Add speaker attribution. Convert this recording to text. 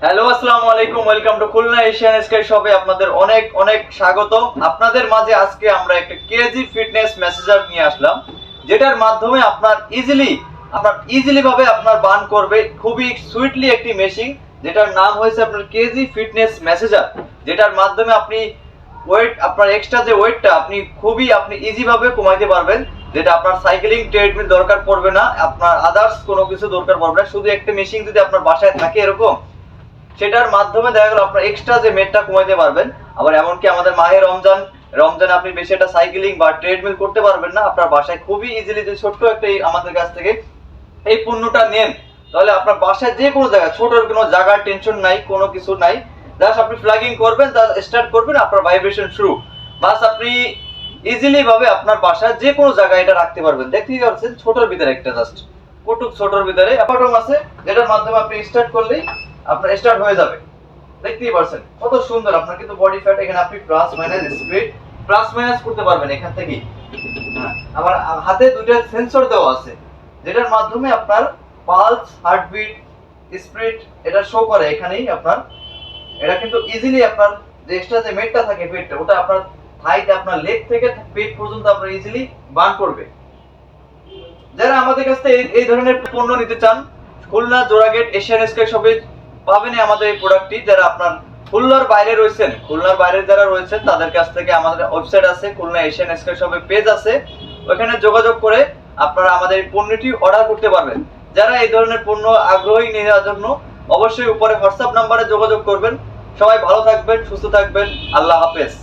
Speaker 1: Hello, আসসালামু আলাইকুম। Welcome to Khulna Asian sky শপে আপনাদের অনেক অনেক স্বাগত। আপনাদের মাঝে আজকে আমরা একটা কেজি ফিটনেস মেসেজার নিয়ে আসলাম, যেটার মাধ্যমে আপনার ইজিলি ভাবে আপনার বার্ন করবে খুবই সুইটলি একটি মেশিন, যেটার নাম হয়েছে আপনার কেজি ফিটনেস মেসেজার। যেটার মাধ্যমে আপনি আপনার এক্সট্রা যে ওয়েটটা আপনি ইজি ভাবে কমাইতে পারবেন, যেটা আপনার সাইকেলিং ট্রেডমিল দরকার পড়বে না, আপনার আদার্স কোনো কিছু দরকার পড়বে না। শুধু একটা মেশিন যদি আপনার বাসায় থাকে এরকম, সেটার মাধ্যমে দেখা গেল আপনার এক্সট্রা যে মেটটা কমাইতে পারবেন। আবার এমনকি আমাদের মাহে রমজান আপনি বেশি একটা সাইকেলিং বা ট্রেডমিল করতে পারবেন না, আপনার বাসায় খুবই ইজিলি যে ছোট্ট একটা আমাদের কাছ থেকে এই পণ্যটা নেন, তাহলে আপনার বাসায় যে কোনো জায়গায়, ছোট কোনো জায়গার টেনশন নাই, কোনো কিছু নাই। জাস্ট আপনি প্লাগিং করবেন, তার স্টার্ট করবেন, আপনার ভাইব্রেশন শুরু। বাস আপনি ইজিলি ভাবে আপনার বাসায় যে কোনো জায়গায় এটা রাখতে পারবেন। দেখতেই পাচ্ছেন ছোটর ভিতরে একটা জাস্ট কটুক ছোটর ভিতরে অ্যাপার্টম আছে, যেটার মাধ্যমে আপনি স্টার্ট করলেই আপনার স্টার্ট হয়ে যাবে। দেখতেই পাচ্ছেন কত সুন্দর। আপনার কিন্তু বডি ফ্যাট এখানে আপনি plus minus speed plus minus করতে পারবেন এখান থেকে। আবার হাতে দুইটা সেন্সর দেওয়া আছে, যেটার মাধ্যমে আপনার পালস, হার্টবিট, স্পিড এটা শো করে এখানেই। আপনার এটা কিন্তু ইজিলি আপনার যে এক্সট্রা যে মেটটা থাকে পেটটা, ওটা আপনার হাইট আপনার লেগ থেকে পেট পর্যন্ত আপনার ইজিলি বার্ন করবে। যারা আমাদের কাছ থেকে এই ধরনের পণ্য নিতে চান, খুলনা জোড়াগেট এশিয়ান স্কাই শপে পাবেন আমাদের এই প্রোডাক্টটি। যারা আপনার খুলনার বাইরে যারা রয়েছেন তাদের কাছ থেকে আমাদের ওয়েবসাইট আছে, খুলনা এশিয়ান স্কাই শপে পেজ আছে, ওখানে যোগাযোগ করে আপনারা আমাদের এই পণ্যটি অর্ডার করতে পারবেন। যারা এই ধরনের পণ্য আগ্রহী নেওয়ার জন্য অবশ্যই উপরে হোয়াটসঅ্যাপ নাম্বারে যোগাযোগ করবেন। সবাই ভালো থাকবেন, সুস্থ থাকবেন। আল্লাহ হাফেজ।